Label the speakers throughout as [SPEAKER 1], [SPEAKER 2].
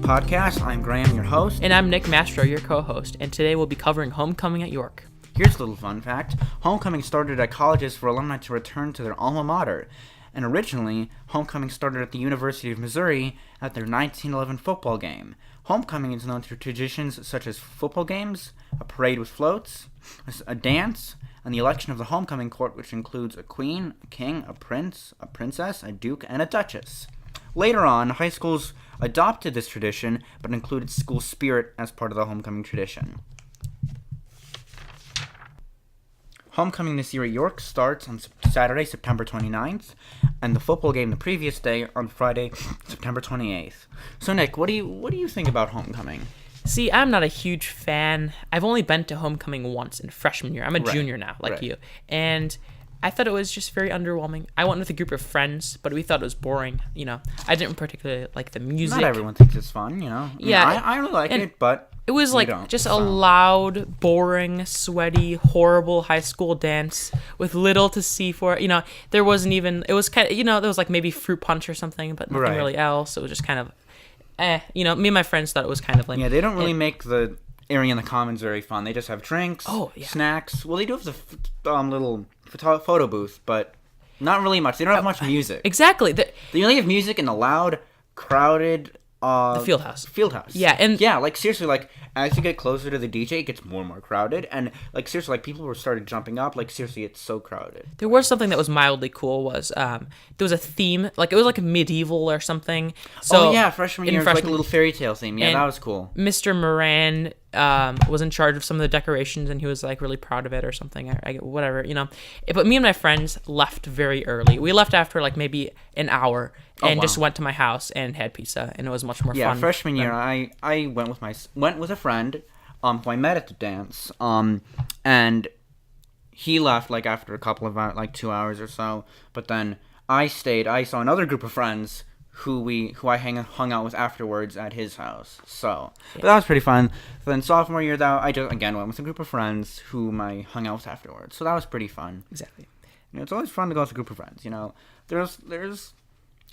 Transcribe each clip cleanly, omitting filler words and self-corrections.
[SPEAKER 1] podcast. I'm Graham, your host.
[SPEAKER 2] And I'm Nick Mastro, your co-host, and today we'll be covering homecoming at York.
[SPEAKER 1] Here's a little fun fact. Homecoming started at colleges for alumni to return to their alma mater. And originally, homecoming started at the University of Missouri at their 1911 football game. Homecoming is known for traditions such as football games, a parade with floats, a dance, and the election of the homecoming court, which includes a queen, a king, a prince, a princess, a duke, and a duchess. Later on, high schools adopted this tradition, but included school spirit as part of the homecoming tradition. Homecoming this year at York starts on Saturday, September 29th, and the football game the previous day on Friday, September 28th. So, Nick, what do you think about homecoming?
[SPEAKER 2] See, I'm not a huge fan. I've only been to homecoming once in freshman year. I'm a junior now, like you. And I thought it was just very underwhelming. I went with a group of friends, but we thought it was boring. I didn't particularly like the music.
[SPEAKER 1] Not everyone thinks it's fun,
[SPEAKER 2] Yeah.
[SPEAKER 1] I really like it, but
[SPEAKER 2] it was like just a loud, boring, sweaty, horrible high school dance with little to see for it. There wasn't even, it was kind of, there was like maybe fruit punch or something, but nothing really else. It was just kind of, me and my friends thought it was kind of lame.
[SPEAKER 1] Yeah, they don't really make the area in the commons very fun. They just have drinks, snacks. Well, they do have the little photo booth, but not really much. They don't have much music.
[SPEAKER 2] Exactly.
[SPEAKER 1] They only have music in the loud, crowded
[SPEAKER 2] the field house.
[SPEAKER 1] Yeah, and seriously, as you get closer to the DJ, it gets more and more crowded, and seriously, people were started jumping up. Seriously, it's so crowded.
[SPEAKER 2] There was something that was mildly cool. Was there was a theme, it was like medieval or something. So
[SPEAKER 1] freshman year, was like a little fairy tale theme. Yeah, that was cool.
[SPEAKER 2] Mr. Moran was in charge of some of the decorations, and he was really proud of it or something. Whatever. But me and my friends left very early. We left after maybe an hour. And just went to my house and had pizza, and it was much more fun.
[SPEAKER 1] Yeah, freshman year, I went with a friend, who I met at the dance, and he left after a couple of 2 hours or so. But then I stayed. I saw another group of friends who I hung out with afterwards at his house. So, but that was pretty fun. So then sophomore year, though, I just again went with a group of friends whom I hung out with afterwards. So that was pretty fun.
[SPEAKER 2] Exactly.
[SPEAKER 1] It's always fun to go with a group of friends.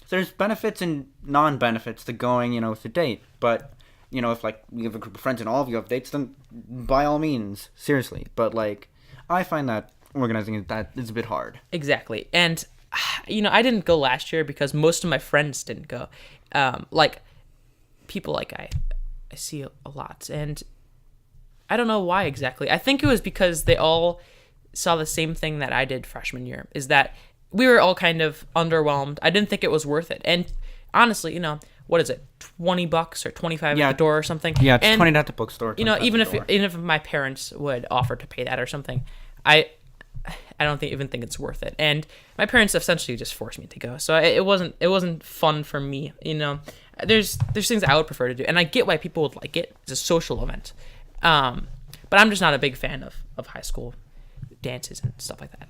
[SPEAKER 1] There's benefits and non-benefits to going, with a date. But, if, you have a group of friends and all of you have dates, then by all means, seriously. But, I find that organizing that is a bit hard.
[SPEAKER 2] Exactly. And, I didn't go last year because most of my friends didn't go. People I see a lot. And I don't know why exactly. I think it was because they all saw the same thing that I did freshman year, is that we were all kind of underwhelmed. I didn't think it was worth it. And honestly, what is it, $20 or $25 at the door or something?
[SPEAKER 1] Yeah, it's $20 at the bookstore.
[SPEAKER 2] Even if my parents would offer to pay that or something, I don't even think it's worth it. And my parents essentially just forced me to go. So it wasn't fun for me. There's things I would prefer to do, and I get why people would like it. It's a social event, but I'm just not a big fan of high school dances and stuff like that.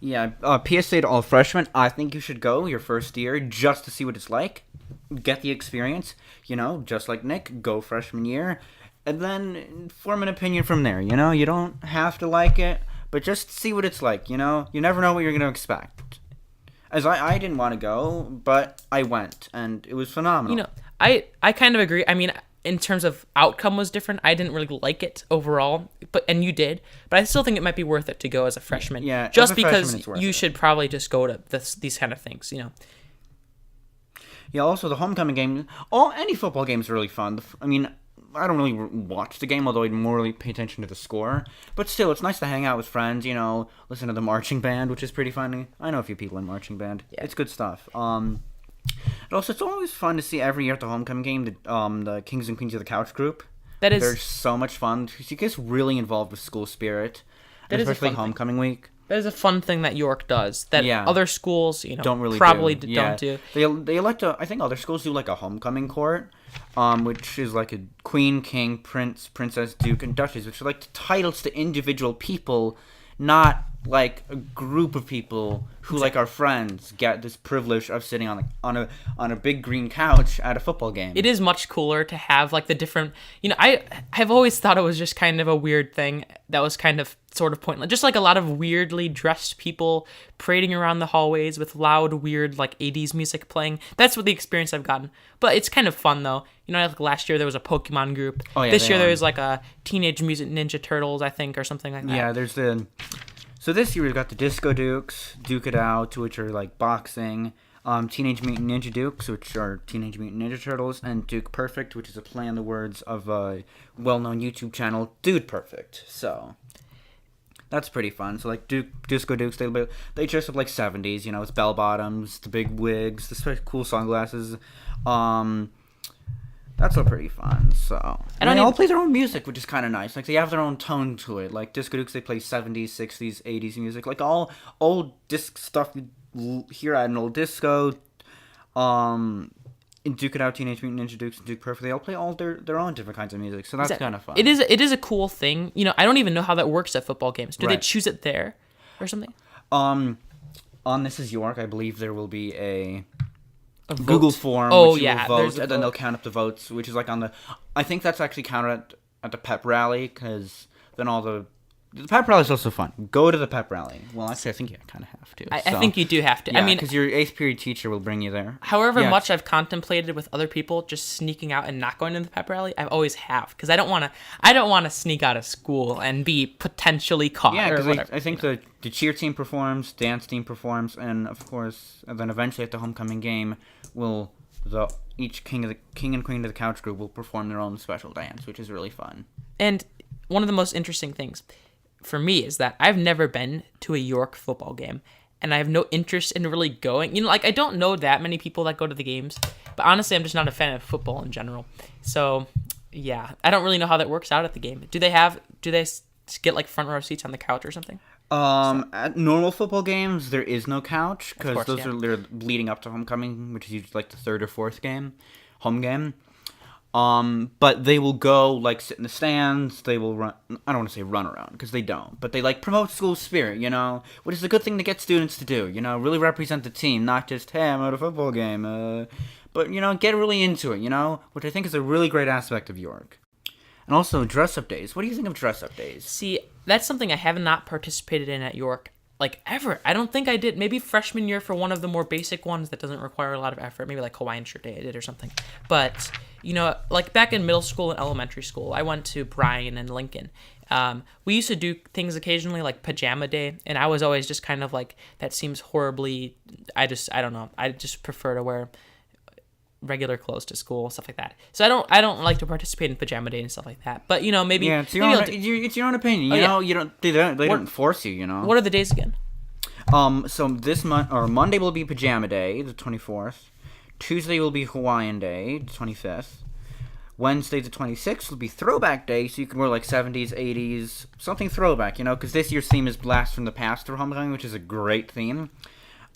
[SPEAKER 1] Yeah, PSA to all freshmen, I think you should go your first year just to see what it's like. Get the experience, just like Nick, go freshman year, and then form an opinion from there, You don't have to like it, but just see what it's like, You never know what you're going to expect. As I didn't want to go, but I went, and it was phenomenal.
[SPEAKER 2] I kind of agree. I mean, in terms of outcome was different. I didn't really like it overall, and you did. But I still think it might be worth it to go as a freshman.
[SPEAKER 1] Yeah,
[SPEAKER 2] just because you should probably just go to these kind of things,
[SPEAKER 1] Yeah, also the homecoming game, any football game is really fun. I don't really watch the game, although I more really pay attention to the score. But still, it's nice to hang out with friends, listen to the marching band, which is pretty funny. I know a few people in marching band. Yeah. It's good stuff. And also, it's always fun to see every year at the homecoming game the Kings and Queens of the Couch group. They're so much fun. You get really involved with school spirit, especially homecoming week.
[SPEAKER 2] That is a fun thing that York does that other schools,
[SPEAKER 1] don't really
[SPEAKER 2] don't do.
[SPEAKER 1] They elect I think other schools do a homecoming court, which is a queen, king, prince, princess, duke, and duchess, which are titles to individual people, not a group of people who
[SPEAKER 2] Exactly.
[SPEAKER 1] Our friends get this privilege of sitting on a big green couch at a football game.
[SPEAKER 2] It is much cooler to have the different. I've always thought it was just kind of a weird thing that was kind of sort of pointless. Just a lot of weirdly dressed people parading around the hallways with loud, weird 80s music playing. That's what the experience I've gotten. But it's kind of fun though. You know, like last year there was a Pokemon group.
[SPEAKER 1] Oh, yeah,
[SPEAKER 2] This
[SPEAKER 1] they
[SPEAKER 2] year
[SPEAKER 1] are.
[SPEAKER 2] there's like a Teenage Mutant Ninja Turtles, I think, or something like that.
[SPEAKER 1] Yeah, there's the. So this year we've got the Disco Dukes, Duke It Out, which are like boxing, Teenage Mutant Ninja Dukes, which are Teenage Mutant Ninja Turtles, and Duke Perfect, which is a play on the words of a well-known YouTube channel, Dude Perfect. So that's pretty fun. So like Disco Dukes, they dress up like 70s. You know, it's bell bottoms, the big wigs, the cool sunglasses. That's all pretty fun. So and they all play their own music, which is kind of nice. Like they have their own tone to it. Like Disco Dukes, they play 70s, 60s, 80s music. Like all old disc stuff you hear at an old disco. In Duke It Out, Teenage Mutant Ninja Dukes, and Duke Perfect, they all play all their own different kinds of music. So that's kind of fun.
[SPEAKER 2] It is a cool thing. You know, I don't even know how that works at football games. Do they
[SPEAKER 1] Right.
[SPEAKER 2] choose it there or something?
[SPEAKER 1] On This Is York, I believe there will be a
[SPEAKER 2] vote.
[SPEAKER 1] Google form,
[SPEAKER 2] Oh,
[SPEAKER 1] which you
[SPEAKER 2] yeah,
[SPEAKER 1] will
[SPEAKER 2] there's
[SPEAKER 1] vote,
[SPEAKER 2] a
[SPEAKER 1] and then
[SPEAKER 2] vote.
[SPEAKER 1] they'll count up the votes, which is like on the. I think that's actually counted at the pep rally, because then all the pep rally is also fun. Go to the pep rally. Well, actually, I think you kind of have to.
[SPEAKER 2] I think you do have to.
[SPEAKER 1] Yeah,
[SPEAKER 2] I mean,
[SPEAKER 1] because your 8th period teacher will bring you there.
[SPEAKER 2] however
[SPEAKER 1] Yeah.
[SPEAKER 2] much I've contemplated with other people just sneaking out and not going to the pep rally, I always have, because I don't want to sneak out of school and be potentially caught.
[SPEAKER 1] Yeah,
[SPEAKER 2] or
[SPEAKER 1] because
[SPEAKER 2] whatever.
[SPEAKER 1] I think the cheer team performs, dance team performs, and of course, and then eventually at the homecoming game, each king and queen of the couch group will perform their own special dance, which is really fun.
[SPEAKER 2] And one of the most interesting things for me is that I've never been to a York football game, and I have no interest in really going. You know, like I don't know that many people that go to the games, but honestly, I'm just not a fan of football in general. So, yeah, I don't really know how that works out at the game. Do they get like front row seats on the couch or something?
[SPEAKER 1] At normal football games, there is no couch, because
[SPEAKER 2] course,
[SPEAKER 1] those
[SPEAKER 2] yeah.
[SPEAKER 1] are leading up to homecoming, which is usually like the third or fourth home game. But they will go like sit in the stands. They will run. I don't want to say run around, because they don't. But they like promote school spirit, you know, which is a good thing to get students to do. You know, really represent the team, not just hey, I'm at a football game. But you know, get really into it. You know, which I think is a really great aspect of York. And also dress-up days. What do you think of dress-up days?
[SPEAKER 2] See, that's something I have not participated in at York, like, ever. I don't think I did. Maybe freshman year for one of the more basic ones that doesn't require a lot of effort. Maybe like Hawaiian shirt day I did or something. But, you know, like back in middle school and elementary school, I went to Bryan and Lincoln. We used to do things occasionally like pajama day, and I was always just kind of like, that seems horribly, I don't know. I just prefer to wear regular clothes to school, stuff like that. So I don't like to participate in pajama day and stuff like that. But you know, maybe
[SPEAKER 1] Yeah, it's your
[SPEAKER 2] maybe
[SPEAKER 1] own.
[SPEAKER 2] I'll do-
[SPEAKER 1] It's your own opinion.
[SPEAKER 2] yeah.
[SPEAKER 1] Know, you don't. They don't force you. You know.
[SPEAKER 2] What are the days again?
[SPEAKER 1] So this month or Monday will be Pajama Day, the 24th. Tuesday will be Hawaiian Day, the 25th. Wednesday, the 26th, will be Throwback Day, so you can wear like 70s, 80s, something throwback, you know, because this year's theme is Blast from the Past for homecoming, which is a great theme.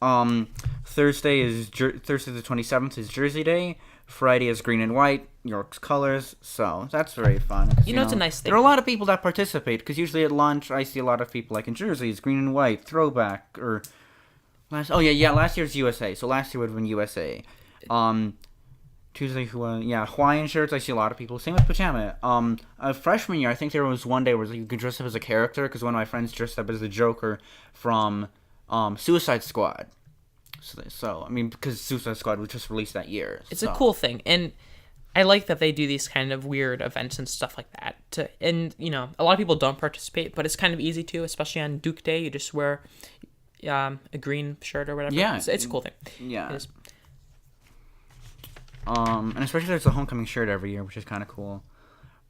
[SPEAKER 1] Thursday the 27th is Jersey Day. Friday is Green and White, York's colors. So that's very fun.
[SPEAKER 2] You know, it's a nice thing.
[SPEAKER 1] There are a lot of people that participate, because usually at lunch I see a lot of people like in jerseys, Green and White, Throwback, or last year's USA. So last year would have been USA. Tuesday, Hawaiian shirts. I see a lot of people. Same with pajama. Freshman year, I think there was one day where you could dress up as a character, because one of my friends dressed up as the Joker from Suicide Squad. So I mean, because Suicide Squad was just released that year.
[SPEAKER 2] It's a cool thing, and I like that they do these kind of weird events and stuff like that. And you know, a lot of people don't participate, but it's kind of easy to, especially on Duke Day. You just wear a green shirt or whatever.
[SPEAKER 1] Yeah,
[SPEAKER 2] it's a cool thing.
[SPEAKER 1] Yeah.
[SPEAKER 2] It is.
[SPEAKER 1] And especially there's a homecoming shirt every year, which is kind of cool.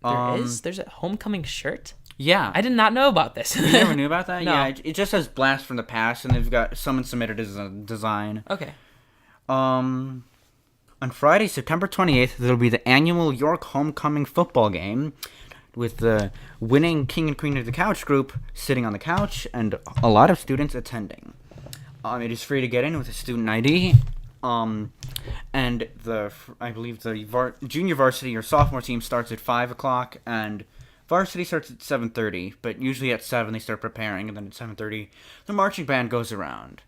[SPEAKER 2] There's a homecoming shirt.
[SPEAKER 1] Yeah.
[SPEAKER 2] I did not know about this.
[SPEAKER 1] You never knew about that?
[SPEAKER 2] No.
[SPEAKER 1] Yeah, it just says Blast from the Past, and they've got someone submitted as a design.
[SPEAKER 2] Okay.
[SPEAKER 1] On Friday, September 28th, there'll be the annual York Homecoming football game, with the winning King and Queen of the Couch group sitting on the couch, and a lot of students attending. It is free to get in with a student ID. And I believe the junior varsity or sophomore team starts at 5 o'clock, and varsity starts at 7:30. But usually at 7 they start preparing, and then at 7:30 the marching band goes around.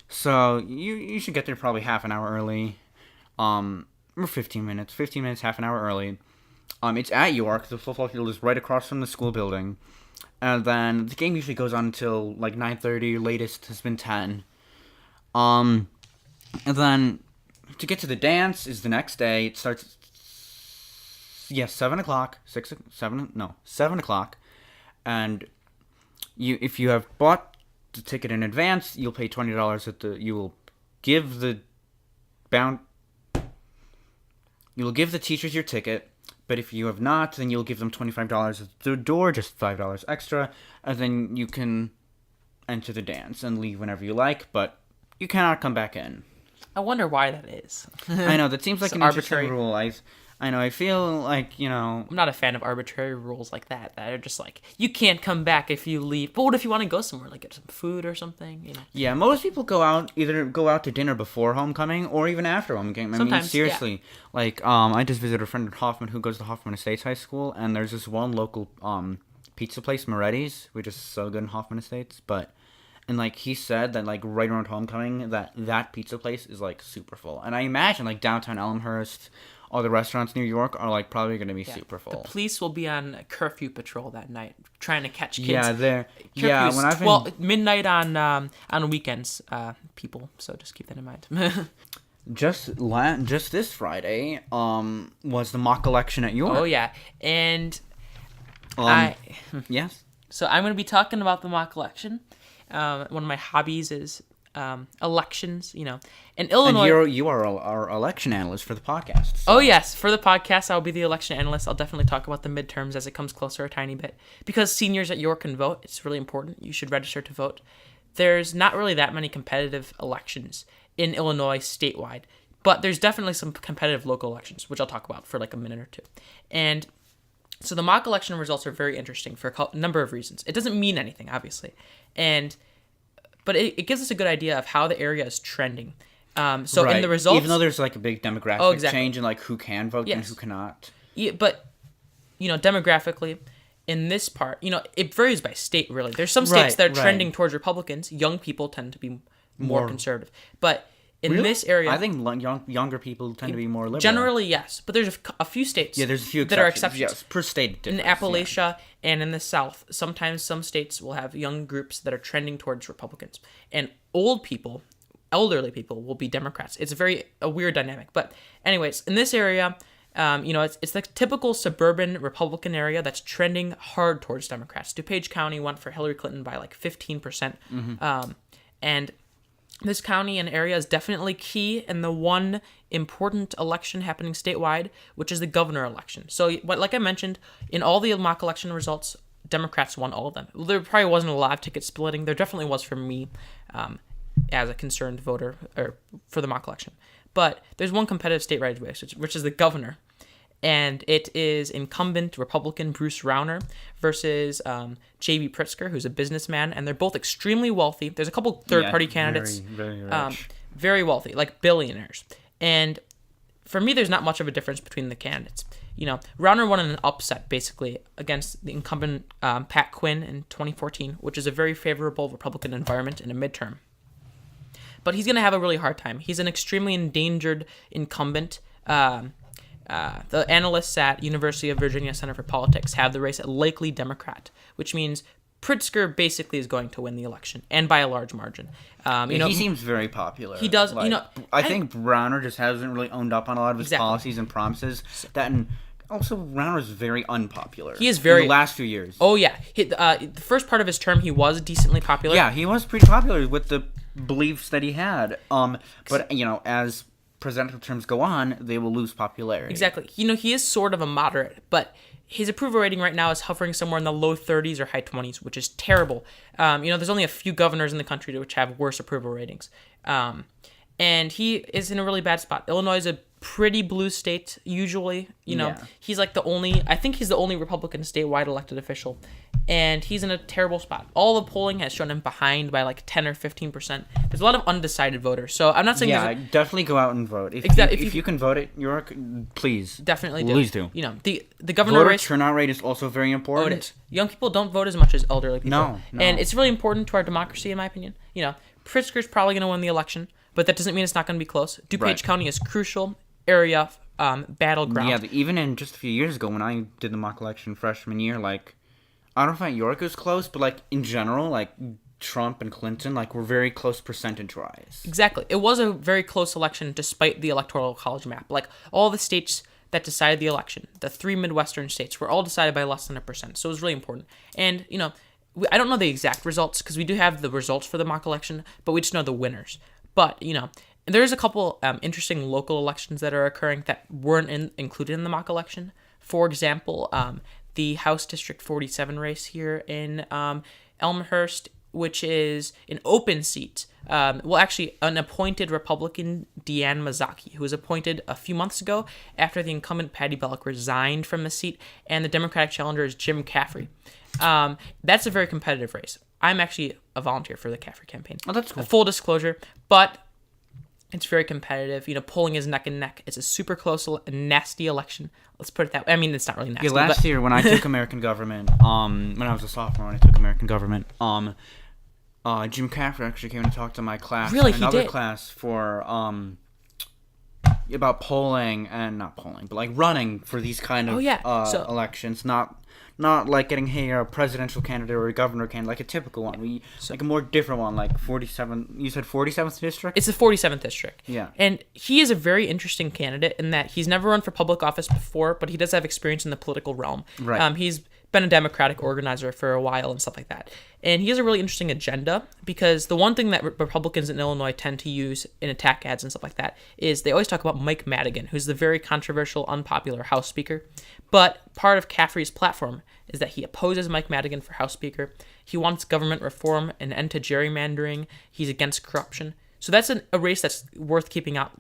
[SPEAKER 1] So you should get there probably half an hour early, or 15 minutes, half an hour early. It's at York. The football field is right across from the school building, and then the game usually goes on until like 9:30. Latest has been 10. And then to get to the dance is the next day. It starts yes, 7 o'clock, 7 o'clock, and if you have bought the ticket in advance, you'll pay $20 you will give the teachers your ticket. But if you have not, then you'll give them $25 at the door, just $5 extra, and then you can enter the dance and leave whenever you like, but you cannot come back in.
[SPEAKER 2] I wonder why that is.
[SPEAKER 1] I know, that seems like
[SPEAKER 2] It's
[SPEAKER 1] an
[SPEAKER 2] arbitrary.
[SPEAKER 1] interesting rule. I know, I feel like,
[SPEAKER 2] I'm not a fan of arbitrary rules like that are just like, you can't come back if you leave. But what if you want to go somewhere, like get some food or something, you know?
[SPEAKER 1] yeah, most people either go out to dinner before homecoming or even after homecoming. I mean,
[SPEAKER 2] Sometimes,
[SPEAKER 1] seriously. Like, I just visited a friend at Hoffman who goes to Hoffman Estates High School, and there's this one local pizza place, Moretti's, which is so good in Hoffman Estates, and, like, he said that, like, right around homecoming, that pizza place is, like, super full. And I imagine, like, downtown Elmhurst, all the restaurants in New York are, like, probably going to be super full.
[SPEAKER 2] The police will be on curfew patrol that night, trying to catch kids.
[SPEAKER 1] Yeah,
[SPEAKER 2] Curfew's
[SPEAKER 1] when I've been...
[SPEAKER 2] midnight on weekends, people. So just keep that in mind.
[SPEAKER 1] Just this Friday, was the mock election at York.
[SPEAKER 2] Oh yeah, and
[SPEAKER 1] Yes?
[SPEAKER 2] So I'm going to be talking about the mock election. One of my hobbies is elections, you know. In Illinois...
[SPEAKER 1] And you are our election analyst for the podcast. So.
[SPEAKER 2] Oh, yes. For the podcast, I'll be the election analyst. I'll definitely talk about the midterms as it comes closer a tiny bit. Because seniors at York can vote. It's really important. You should register to vote. There's not really that many competitive elections in Illinois statewide. But there's definitely some competitive local elections, which I'll talk about for like a minute or two. And so the mock election results are very interesting for a number of reasons. It doesn't mean anything, obviously. But it gives us a good idea of how the area is trending. So
[SPEAKER 1] right.
[SPEAKER 2] in the results...
[SPEAKER 1] Even though there's like a big demographic
[SPEAKER 2] exactly.
[SPEAKER 1] change in like who can vote and
[SPEAKER 2] Yes.
[SPEAKER 1] who cannot.
[SPEAKER 2] Yeah, but, you know, demographically, in this part, you know, it varies by state, really. There's some states that are trending towards Republicans. Young people tend to be more conservative. But in this area...
[SPEAKER 1] I think younger people tend to be more liberal.
[SPEAKER 2] Generally, yes. But there's a few states
[SPEAKER 1] there's a few
[SPEAKER 2] that are
[SPEAKER 1] exceptions.
[SPEAKER 2] exceptions.
[SPEAKER 1] Yes, per state
[SPEAKER 2] In
[SPEAKER 1] difference,
[SPEAKER 2] Appalachia and in the South, sometimes some states will have young groups that are trending towards Republicans. And elderly people will be Democrats. It's a weird dynamic. But anyways, in this area, you know, it's the typical suburban Republican area that's trending hard towards Democrats. DuPage County went for Hillary Clinton by like 15%. Mm-hmm. And this county and area is definitely key in the one important election happening statewide, which is the governor election. So, like I mentioned, in all the mock election results, Democrats won all of them. There probably wasn't a lot of ticket splitting. There definitely was for me as a concerned voter or for the mock election. But there's one competitive statewide race, which is the governor. And it is incumbent Republican Bruce Rauner versus J.B. Pritzker, who's a businessman, and they're both extremely wealthy. There's a couple third-party candidates,
[SPEAKER 1] very rich.
[SPEAKER 2] very wealthy, like billionaires. And for me, there's not much of a difference between the candidates. You know, Rauner won in an upset, basically, against the incumbent Pat Quinn in 2014, which is a very favorable Republican environment in a midterm. But he's going to have a really hard time. He's an extremely endangered incumbent. The analysts at University of Virginia Center for Politics have the race at likely Democrat, which means Pritzker basically is going to win the election, and by a large margin.
[SPEAKER 1] He seems very popular.
[SPEAKER 2] He does.
[SPEAKER 1] Like, I think Rauner just hasn't really owned up on a lot of his policies and promises. Also, Rauner is very unpopular.
[SPEAKER 2] He is very
[SPEAKER 1] in the last few years.
[SPEAKER 2] Oh yeah, the first part of his term he was decently popular.
[SPEAKER 1] Yeah, he was pretty popular with the beliefs that he had. But you know, as presidential terms go on, they will lose popularity.
[SPEAKER 2] Exactly. You know, he is sort of a moderate, but his approval rating right now is hovering somewhere in the low 30s or high 20s, which is terrible. You know, there's only a few governors in the country which have worse approval ratings. And he is in a really bad spot. Illinois is a pretty blue state, usually. You know, he's like I think he's the only Republican statewide elected official. And he's in a terrible spot. All the polling has shown him behind by like 10 or 15%. There's a lot of undecided voters. So I'm not saying...
[SPEAKER 1] definitely go out and vote. If you can vote at York, please.
[SPEAKER 2] Definitely do.
[SPEAKER 1] Please do.
[SPEAKER 2] You know, the governor
[SPEAKER 1] Voter
[SPEAKER 2] race...
[SPEAKER 1] turnout rate is also very important.
[SPEAKER 2] Oh, it is. Young people don't vote as much as elderly people.
[SPEAKER 1] No.
[SPEAKER 2] And it's really important to our democracy, in my opinion. You know, Pritzker's probably going to win the election, but that doesn't mean it's not going to be close. DuPage County is crucial area battleground.
[SPEAKER 1] Yeah, even in just a few years ago when I did the mock election freshman year, like, I don't know if at York was close, but like in general, like Trump and Clinton, like were very close percentage-wise.
[SPEAKER 2] Exactly. It was a very close election despite the electoral college map. Like all the states that decided the election, the 3 Midwestern states, were all decided by less than 1%. So it was really important. And, I don't know the exact results because we do have the results for the mock election, but we just know the winners. But, there's a couple interesting local elections that are occurring that weren't included in the mock election. For example, the House District 47 race here in Elmhurst, which is an open seat. Actually, an appointed Republican, Deanne Mazzocchi, who was appointed a few months ago after the incumbent Patty Bellock resigned from the seat, and the Democratic challenger is Jim Caffrey. That's a very competitive race. I'm actually a volunteer for the Caffrey campaign.
[SPEAKER 1] Oh, that's cool.
[SPEAKER 2] Full disclosure, but it's very competitive. Polling is neck and neck. It's a super close, nasty election. Let's put it that way. I mean, it's not really nasty.
[SPEAKER 1] Yeah, last year when I took American government, when I was a sophomore, when I took American government, Jim Caffrey actually came to talk to my class,
[SPEAKER 2] really,
[SPEAKER 1] another class for about polling and not polling, but like running for these kind of elections, not like getting a presidential candidate or a governor candidate, like a typical one. Like a more different one, like 47. You said 47th district.
[SPEAKER 2] It's the 47th district.
[SPEAKER 1] Yeah,
[SPEAKER 2] and he is a very interesting candidate in that he's never run for public office before, but he does have experience in the political realm.
[SPEAKER 1] Right.
[SPEAKER 2] He's been a Democratic organizer for a while and stuff like that. And he has a really interesting agenda because the one thing that Republicans in Illinois tend to use in attack ads and stuff like that is they always talk about Mike Madigan, who's the very controversial, unpopular House Speaker. But part of Caffrey's platform is that he opposes Mike Madigan for House Speaker. He wants government reform, an end to gerrymandering. He's against corruption. So that's a race that's worth keeping out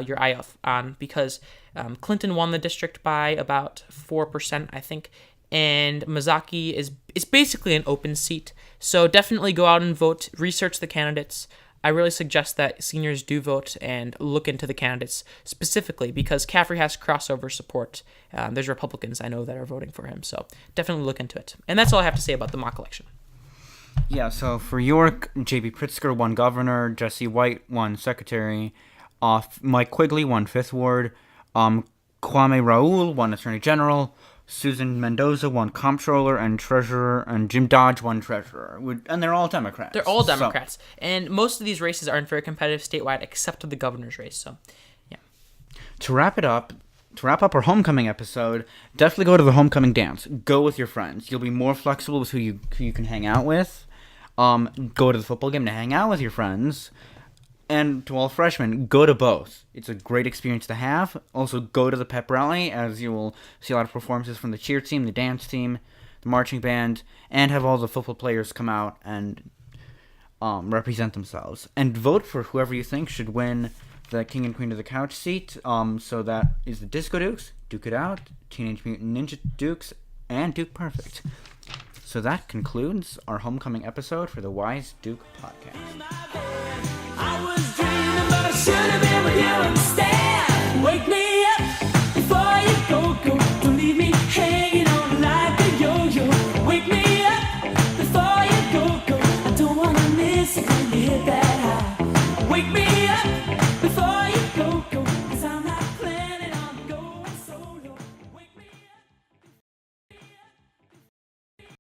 [SPEAKER 2] your eye on because Clinton won the district by about 4%, I think. And Mazzocchi is basically an open seat. So definitely go out and vote, research the candidates. I really suggest that seniors do vote and look into the candidates specifically because Caffrey has crossover support. There's Republicans I know that are voting for him. So definitely look into it. And that's all I have to say about the mock election.
[SPEAKER 1] Yeah, so for York, J.B. Pritzker won governor, Jesse White won secretary, Mike Quigley won 5th ward, Kwame Raoul won attorney general, Susan Mendoza won comptroller and treasurer, and Jim Dodge won treasurer. And they're all Democrats.
[SPEAKER 2] They're all Democrats. And most of these races aren't very competitive statewide except for the governor's race. So, yeah.
[SPEAKER 1] To wrap up our homecoming episode, definitely go to the homecoming dance. Go with your friends. You'll be more flexible with who you can hang out with. Go to the football game to hang out with your friends. And to all freshmen, go to both. It's a great experience to have. Also, go to the pep rally, as you will see a lot of performances from the cheer team, the dance team, the marching band, and have all the football players come out and represent themselves. And vote for whoever you think should win the King and Queen of the Couch seat. So that is the Disco Dukes, Duke It Out, Teenage Mutant Ninja Dukes, and Duke Perfect. So that concludes our homecoming episode for the Wise Duke podcast.
[SPEAKER 3] Should have been with you instead. Wake me up before you go. Don't leave me hanging on like a yo-yo. Wake me up before you go. I don't wanna miss it when you hit that.